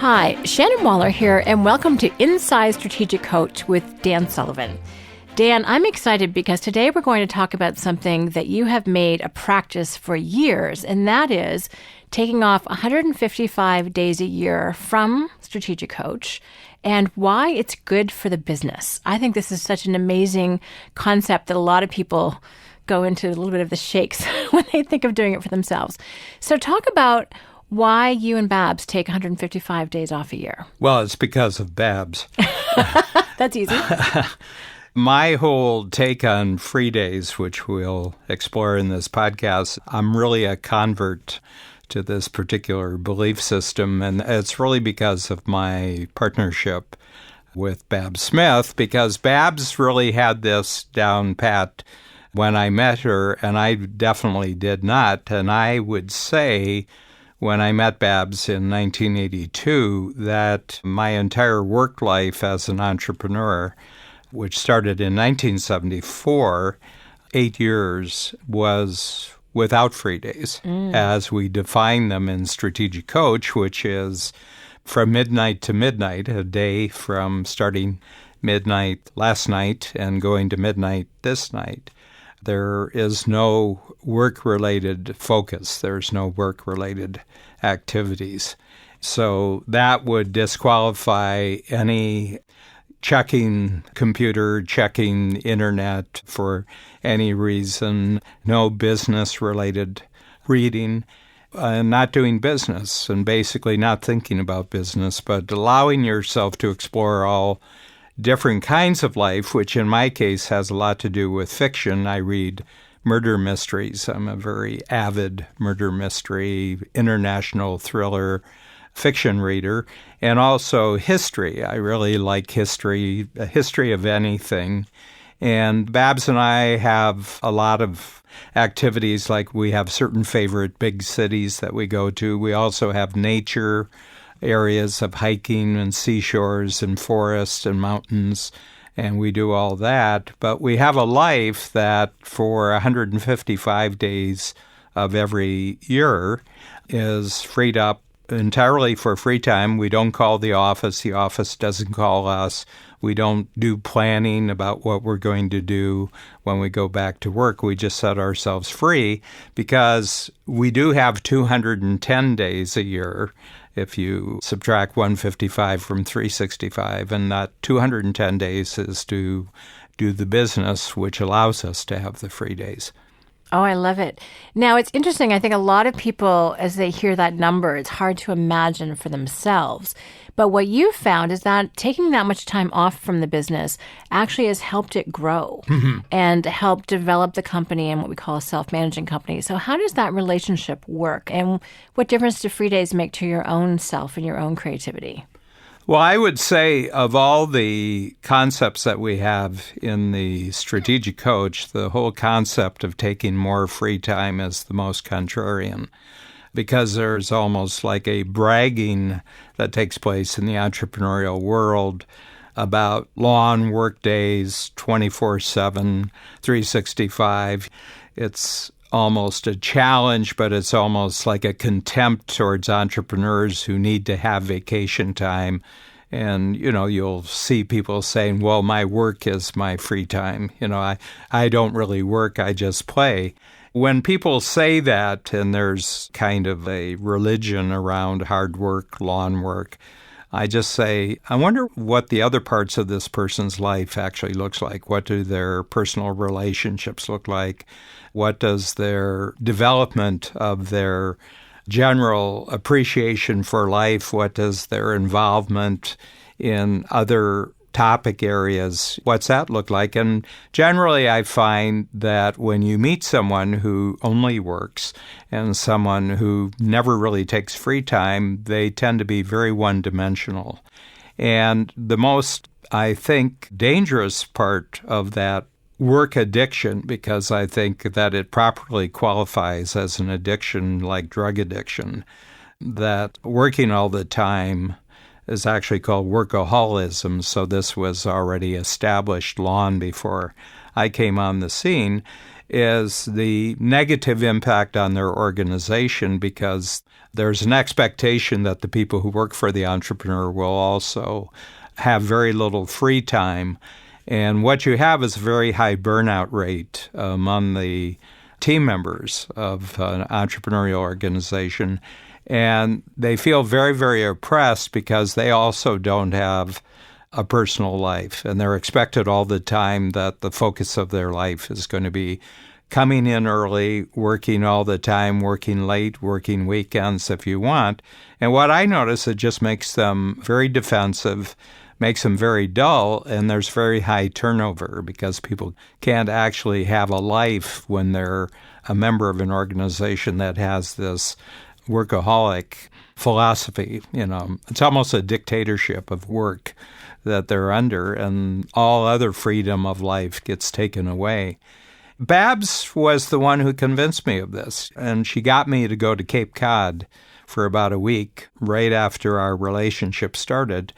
Hi, Shannon Waller here, and welcome to Inside Strategic Coach with Dan Sullivan. Dan, I'm excited because today we're going to talk about something that you have made a practice for years, and that is taking off 155 days a year from Strategic Coach and why it's good for the business. I think this is such an amazing concept that a lot of people go into a little bit of the shakes when they think of doing it for themselves. So talk about why you and Babs take 155 days off a year. Well, it's because of Babs. That's easy. My whole take on free days, which we'll explore in this podcast, I'm really a convert to this particular belief system, and it's really because of my partnership with Babs Smith, because Babs really had this down pat when I met her, and I definitely did not. And I would say when I met Babs in 1982 that my entire work life as an entrepreneur, which started in 1974, 8 years, was without free days, as we define them in Strategic Coach, which is from midnight to midnight, a day from starting midnight last night and going to midnight this night. There is no work-related focus. There's no work-related activities. So that would disqualify any checking computer, checking internet for any reason, no business-related reading, not doing business, and basically not thinking about business, but allowing yourself to explore all different kinds of life, which in my case has a lot to do with fiction. I read murder mysteries. I'm a very avid murder mystery, international thriller fiction reader, and also history. I really like history, a history of anything. And Babs and I have a lot of activities, like we have certain favorite big cities that we go to. We also have nature areas of hiking and seashores and forests and mountains, and we do all that. But we have a life that for 155 days of every year is freed up entirely for free time. We don't call the office doesn't call us. We don't do planning about what we're going to do when we go back to work. We just set ourselves free because we do have 210 days a year if you subtract 155 from 365, and that 210 days is to do the business, which allows us to have the free days. Oh, I love it. Now, it's interesting. I think a lot of people, as they hear that number, it's hard to imagine for themselves. But what you've found is that taking that much time off from the business actually has helped it grow and helped develop the company and what we call a self-managing company. So how does that relationship work? And what difference do free days make to your own self and your own creativity? Well, I would say of all the concepts that we have in the Strategic Coach, the whole concept of taking more free time is the most contrarian, because there's almost like a bragging that takes place in the entrepreneurial world about long work days, 24/7, 365. It's almost a challenge, but it's almost like a contempt towards entrepreneurs who need to have vacation time. And, you'll see people saying, well, my work is my free time. I don't really work, I just play. When people say that, and there's kind of a religion around hard work, lawn work, I just say, I wonder what the other parts of this person's life actually looks like. What do their personal relationships look like? What does their development of their general appreciation for life, what does their involvement in other topic areas, what's that look like? And generally, I find that when you meet someone who only works and someone who never really takes free time, they tend to be very one-dimensional. And the most, I think, dangerous part of that work addiction, because I think that it properly qualifies as an addiction like drug addiction, that working all the time is actually called workaholism. So this was already established long before I came on the scene. is the negative impact on their organization, because there's an expectation that the people who work for the entrepreneur will also have very little free time. And what you have is a very high burnout rate among the team members of an entrepreneurial organization. And they feel very, very oppressed because they also don't have a personal life. And they're expected all the time that the focus of their life is going to be coming in early, working all the time, working late, working weekends if you want. And what I notice, it just makes them very defensive, makes them very dull, and there's very high turnover because people can't actually have a life when they're a member of an organization that has this workaholic philosophy. It's almost a dictatorship of work that they're under, and all other freedom of life gets taken away. Babs was the one who convinced me of this, and she got me to go to Cape Cod for about a week right after our relationship started.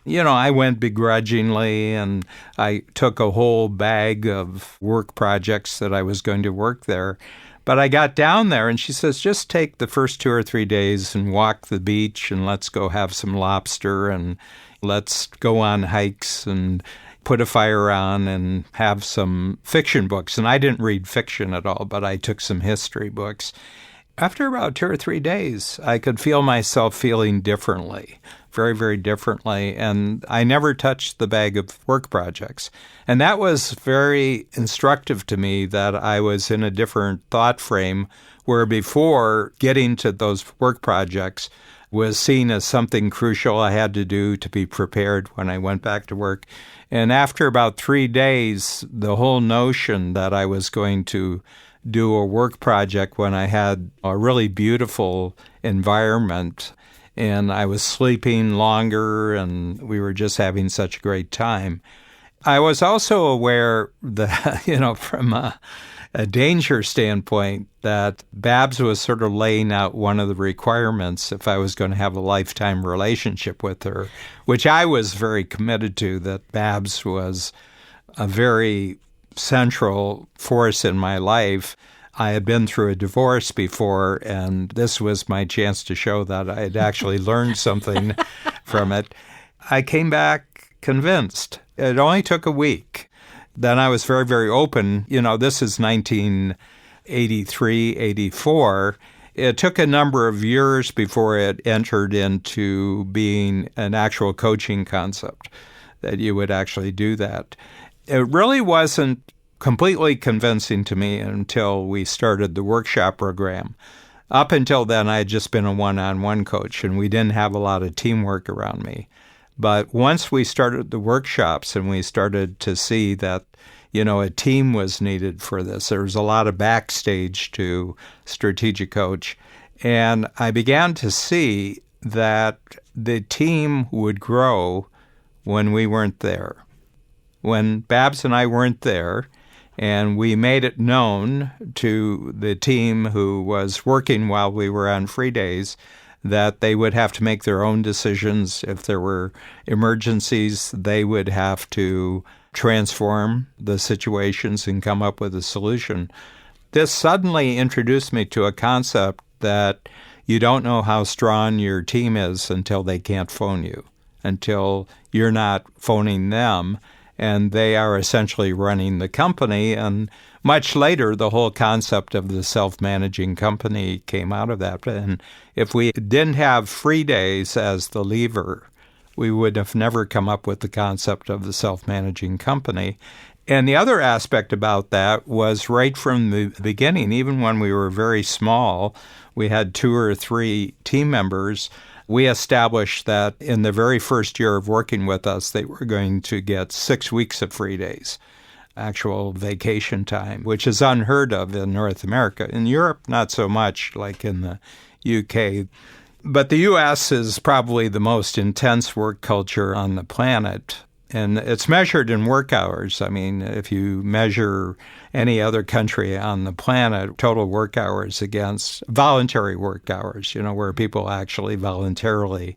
I went begrudgingly, and I took a whole bag of work projects that I was going to work there. But I got down there, and she says, just take the first 2 or 3 days and walk the beach, and let's go have some lobster, and let's go on hikes and put a fire on and have some fiction books. And I didn't read fiction at all, but I took some history books. After about 2 or 3 days, I could feel myself feeling differently, very, very differently. And I never touched the bag of work projects. And that was very instructive to me, that I was in a different thought frame, where before, getting to those work projects was seen as something crucial I had to do to be prepared when I went back to work. And after about 3 days, the whole notion that I was going to do a work project when I had a really beautiful environment and I was sleeping longer and we were just having such a great time. I was also aware that, from a danger standpoint, that Babs was sort of laying out one of the requirements if I was going to have a lifetime relationship with her, which I was very committed to, that Babs was a very central force in my life. I had been through a divorce before, and this was my chance to show that I had actually learned something from it. I came back convinced. It only took a week. Then I was very, very open. This is 1983, 84. It took a number of years before it entered into being an actual coaching concept, that you would actually do that. It really wasn't completely convincing to me until we started the workshop program. Up until then, I had just been a one-on-one coach, and we didn't have a lot of teamwork around me. But once we started the workshops and we started to see that, a team was needed for this, there was a lot of backstage to Strategic Coach. And I began to see that the team would grow when we weren't there. When Babs and I weren't there, and we made it known to the team who was working while we were on free days that they would have to make their own decisions. If there were emergencies, they would have to transform the situations and come up with a solution. This suddenly introduced me to a concept that you don't know how strong your team is until they can't phone you, until you're not phoning them, and they are essentially running the company. And much later, the whole concept of the self-managing company came out of that. And if we didn't have free days as the lever, we would have never come up with the concept of the self-managing company. And the other aspect about that was right from the beginning, even when we were very small, we had 2 or 3 team members. We established that in the very first year of working with us, they were going to get 6 weeks of free days, actual vacation time, which is unheard of in North America. In Europe, not so much, like in the UK. But the U.S. is probably the most intense work culture on the planet. And it's measured in work hours. I mean, if you measure any other country on the planet, total work hours against voluntary work hours, where people actually voluntarily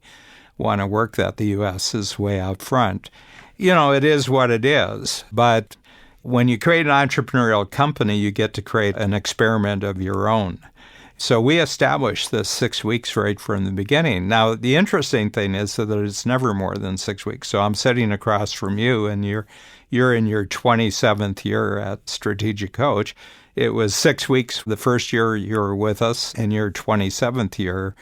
want to work, that the U.S. is way out front. It is what it is. But when you create an entrepreneurial company, you get to create an experiment of your own. So we established this 6 weeks right from the beginning. Now, the interesting thing is that it's never more than 6 weeks. So I'm sitting across from you, and you're in your 27th year at Strategic Coach. It was 6 weeks the first year you were with us, and your 27th year.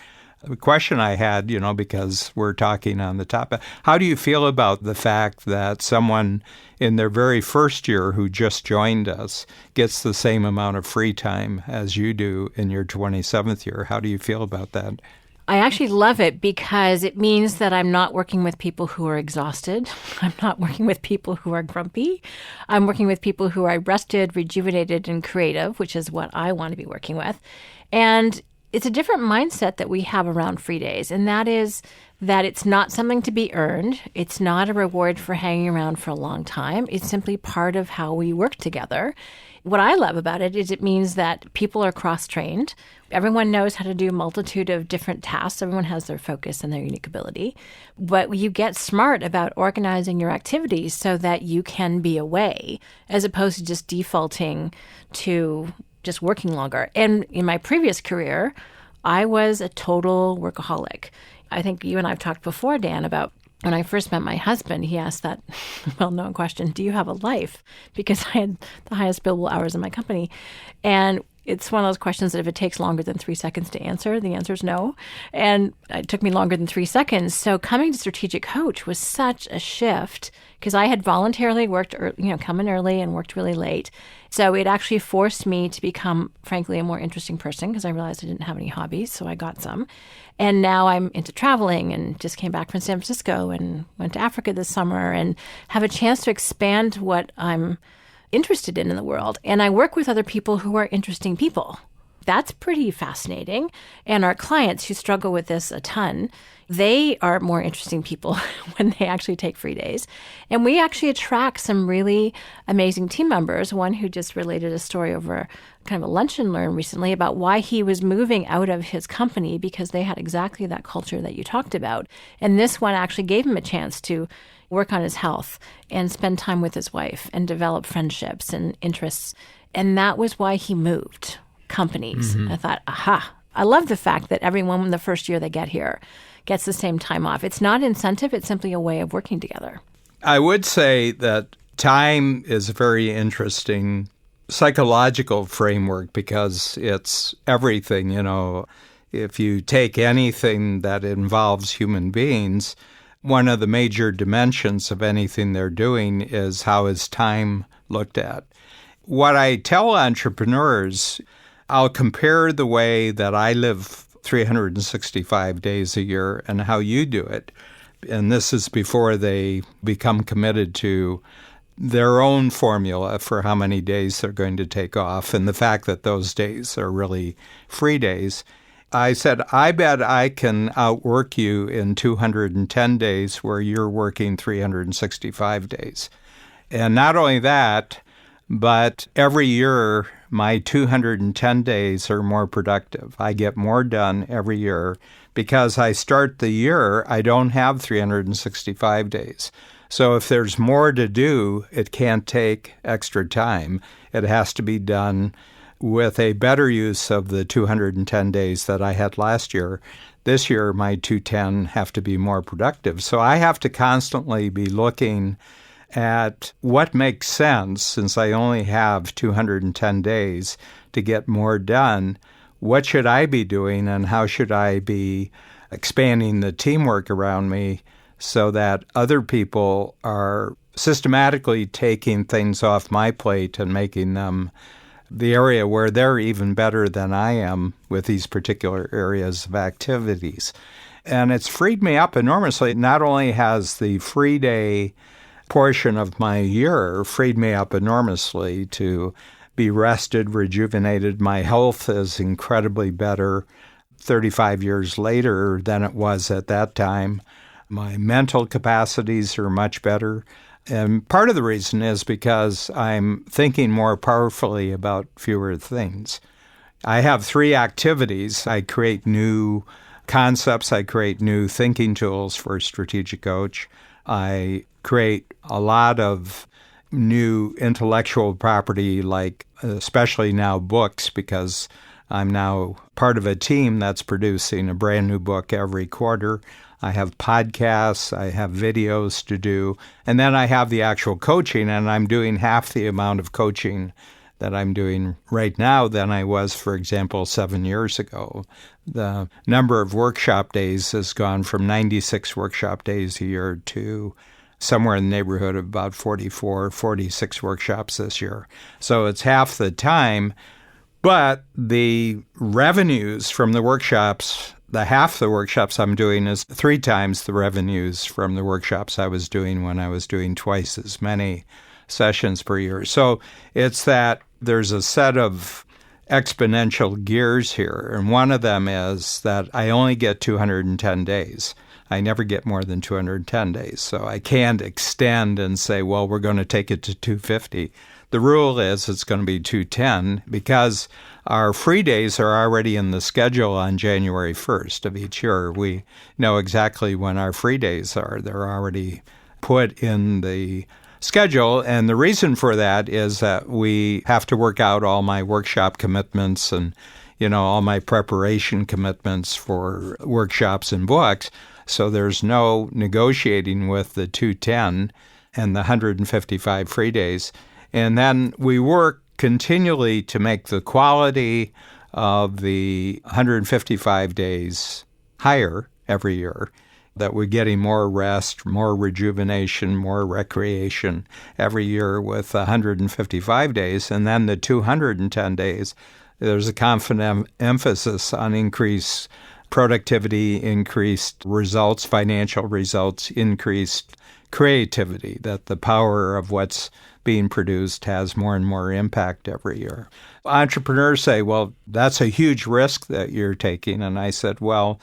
The question I had, because we're talking on the topic, how do you feel about the fact that someone in their very first year who just joined us gets the same amount of free time as you do in your 27th year? How do you feel about that? I actually love it because it means that I'm not working with people who are exhausted. I'm not working with people who are grumpy. I'm working with people who are rested, rejuvenated, and creative, which is what I want to be working with. And it's a different mindset that we have around free days, and that is that it's not something to be earned. It's not a reward for hanging around for a long time. It's simply part of how we work together. What I love about it is it means that people are cross-trained. Everyone knows how to do a multitude of different tasks. Everyone has their focus and their unique ability. But you get smart about organizing your activities so that you can be away, as opposed to just defaulting to just working longer. And in my previous career, I was a total workaholic. I think you and I have talked before, Dan, about when I first met my husband, he asked that well-known question, do you have a life? Because I had the highest billable hours in my company. And it's one of those questions that if it takes longer than 3 seconds to answer, the answer is no. And it took me longer than 3 seconds. So coming to Strategic Coach was such a shift because I had voluntarily worked, come in early and worked really late. So it actually forced me to become, frankly, a more interesting person because I realized I didn't have any hobbies, so I got some. And now I'm into traveling and just came back from San Francisco and went to Africa this summer and have a chance to expand what I'm interested in the world. And I work with other people who are interesting people. That's pretty fascinating. And our clients who struggle with this a ton, they are more interesting people when they actually take free days. And we actually attract some really amazing team members. One who just related a story over kind of a lunch and learn recently about why he was moving out of his company because they had exactly that culture that you talked about. And this one actually gave him a chance to work on his health and spend time with his wife and develop friendships and interests. And that was why he moved companies. I thought, aha, I love the fact that everyone in the first year they get here gets the same time off. It's not incentive, it's simply a way of working together. I would say that time is a very interesting psychological framework because it's everything, If you take anything that involves human beings, one of the major dimensions of anything they're doing is how is time looked at. What I tell entrepreneurs, I'll compare the way that I live 365 days a year and how you do it. And this is before they become committed to their own formula for how many days they're going to take off and the fact that those days are really free days. I said, I bet I can outwork you in 210 days where you're working 365 days. And not only that, but every year, my 210 days are more productive. I get more done every year because I start the year, I don't have 365 days. So if there's more to do, it can't take extra time. It has to be done with a better use of the 210 days that I had last year. This year, my 210 have to be more productive. So I have to constantly be looking at what makes sense, since I only have 210 days to get more done. What should I be doing and how should I be expanding the teamwork around me so that other people are systematically taking things off my plate and making them the area where they're even better than I am with these particular areas of activities. And it's freed me up enormously. Not only has the free day portion of my year freed me up enormously to be rested, rejuvenated. My health is incredibly better 35 years later than it was at that time. My mental capacities are much better. And part of the reason is because I'm thinking more powerfully about fewer things. I have 3 activities. I create new concepts. I create new thinking tools for Strategic Coach. I create a lot of new intellectual property, like especially now books, because I'm now part of a team that's producing a brand new book every quarter. I have podcasts, I have videos to do, and then I have the actual coaching, and I'm doing half the amount of coaching that I'm doing right now than I was, for example, 7 years ago. The number of workshop days has gone from 96 workshop days a year to somewhere in the neighborhood of about 44, 46 workshops this year. So it's half the time, but the revenues from the workshops, the half the workshops I'm doing is 3 times the revenues from the workshops I was doing when I was doing twice as many sessions per year. So it's that there's a set of exponential gears here, and one of them is that I only get 210 days. I never get more than 210 days, so I can't extend and say, well, we're going to take it to 250. The rule is it's going to be 210 because our free days are already in the schedule on January 1st of each year. We know exactly when our free days are. They're already put in the schedule, and the reason for that is that we have to work out all my workshop commitments and, all my preparation commitments for workshops and books. So there's no negotiating with the 210 and the 155 free days. And then we work continually to make the quality of the 155 days higher every year, that we're getting more rest, more rejuvenation, more recreation every year with 155 days. And then the 210 days, there's a confident emphasis on increased productivity, increased results, financial results, increased creativity, that the power of what's being produced has more and more impact every year. Entrepreneurs say, well, that's a huge risk that you're taking. And I said, well,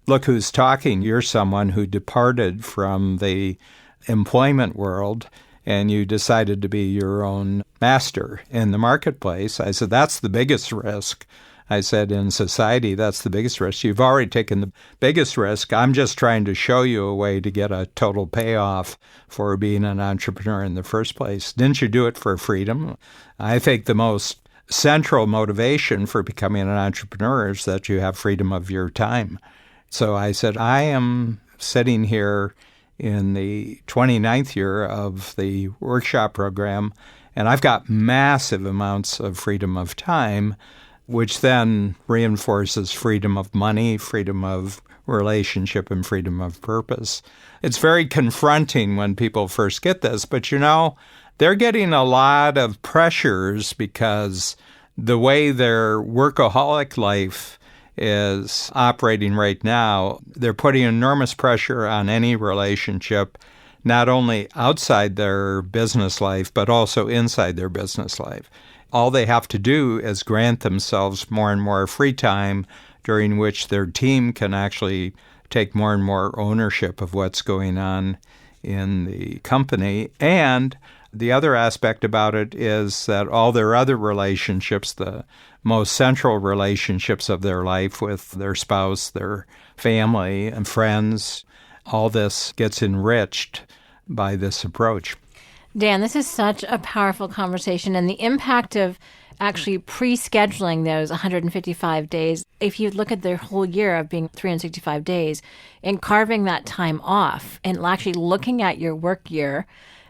look who's talking. You're someone who departed from the employment world and you decided to be your own master in the marketplace. I said, that's the biggest risk. I said, in society, that's the biggest risk. You've already taken the biggest risk. I'm just trying to show you a way to get a total payoff for being an entrepreneur in the first place. Didn't you do it for freedom? I think the most central motivation for becoming an entrepreneur is that you have freedom of your time. So I said, I am sitting here in the 29th year of the workshop program, and I've got massive amounts of freedom of time, which then reinforces freedom of money, freedom of relationship, and freedom of purpose. It's very confronting when people first get this, but they're getting a lot of pressures because the way their workaholic life is operating right now, they're putting enormous pressure on any relationship, not only outside their business life, but also inside their business life. All they have to do is grant themselves more and more free time during which their team can actually take more and more ownership of what's going on in the company. And the other aspect about it is that all their other relationships, the most central relationships of their life with their spouse, their family, and friends, all this gets enriched by this approach. Dan, this is such a powerful conversation, and the impact of actually pre-scheduling those 155 days, if you look at their whole year of being 365 days, and carving that time off and actually looking at your work year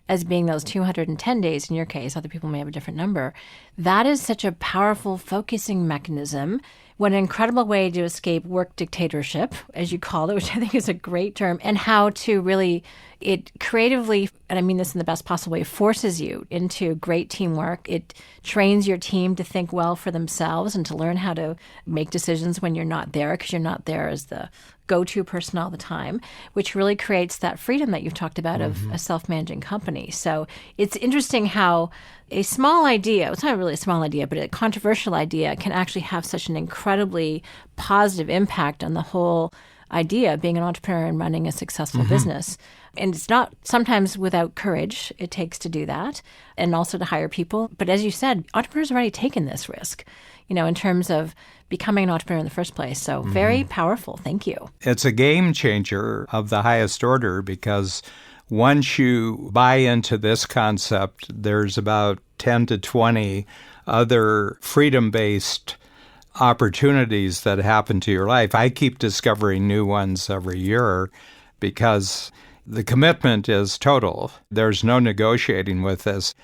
as being those 210 days in your case, other people may have a different number, that is such a powerful focusing mechanism. What an incredible way to escape work dictatorship, as you call it, which I think is a great term, and how to really, it creatively, and I mean this in the best possible way, forces you into great teamwork. It trains your team to think well for themselves and to learn how to make decisions when you're not there, because you're not there as the go-to person all the time, which really creates that freedom that you've talked about of a self-managing company. So it's interesting how a small idea, it's not really a small idea, but a controversial idea can actually have such an incredibly positive impact on the whole idea of being an entrepreneur and running a successful business. And it's not sometimes without courage it takes to do that, and also to hire people. But as you said, entrepreneurs have already taken this risk, in terms of becoming an entrepreneur in the first place. So very powerful. Thank you. It's a game changer of the highest order, because once you buy into this concept, there's about 10 to 20 other freedom-based opportunities that happen to your life. I keep discovering new ones every year because the commitment is total. There's no negotiating with this.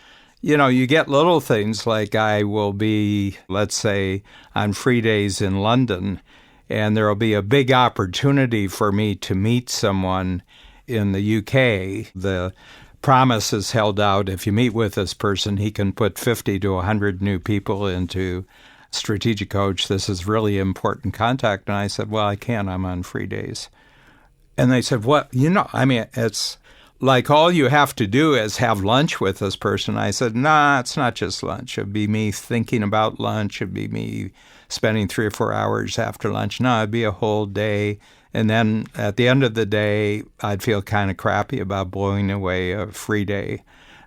You know, you get little things like I will be, let's say, on free days in London, and there will be a big opportunity for me to meet someone in the UK. The promise is held out. If you meet with this person, he can put 50 to 100 new people into Strategic Coach. This is really important contact. And I said, well, I can't. I'm on free days. And they said, well, it's like all you have to do is have lunch with this person. I said, nah, it's not just lunch. It'd be me thinking about lunch. It'd be me spending 3 or 4 hours after lunch. No, it'd be a whole day. And then at the end of the day, I'd feel kind of crappy about blowing away a free day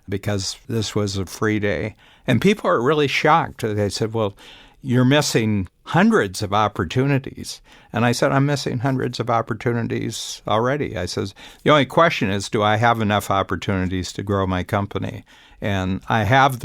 because this was a free day. And people are really shocked. They said, well, you're missing hundreds of opportunities. And I said, I'm missing hundreds of opportunities already. I says, the only question is, do I have enough opportunities to grow my company? And I have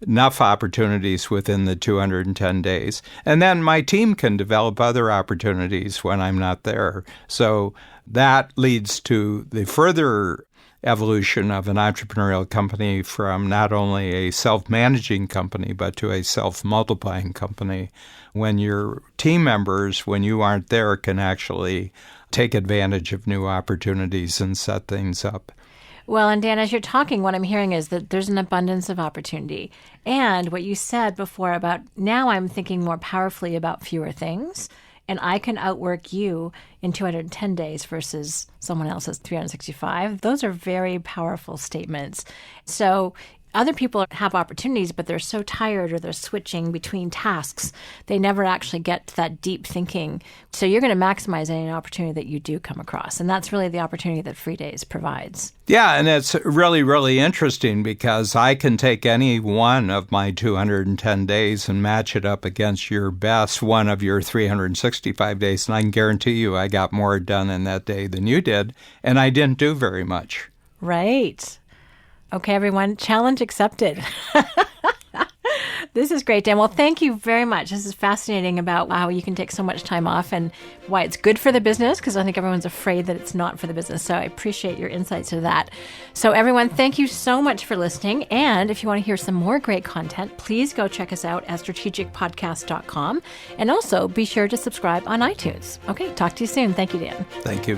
enough opportunities within the 210 days. And then my team can develop other opportunities when I'm not there. So that leads to the further evolution of an entrepreneurial company from not only a self-managing company, but to a self-multiplying company. When your team members, when you aren't there, can actually take advantage of new opportunities and set things up. Well, and Dan, as you're talking, what I'm hearing is that there's an abundance of opportunity. And what you said before about now I'm thinking more powerfully about fewer things, and I can outwork you in 210 days versus someone else's 365. Those are very powerful statements. So other people have opportunities, but they're so tired or they're switching between tasks, they never actually get to that deep thinking. So you're going to maximize any opportunity that you do come across. And that's really the opportunity that Free Days provides. Yeah, and it's really, really interesting because I can take any one of my 210 days and match it up against your best one of your 365 days. And I can guarantee you I got more done in that day than you did. And I didn't do very much. Right. Okay, everyone, challenge accepted. This is great, Dan. Well, thank you very much. This is fascinating about how you can take so much time off and why it's good for the business, because I think everyone's afraid that it's not for the business. So I appreciate your insights to that. So everyone, thank you so much for listening. And if you want to hear some more great content, please go check us out at strategicpodcast.com. And also be sure to subscribe on iTunes. Okay, talk to you soon. Thank you, Dan. Thank you.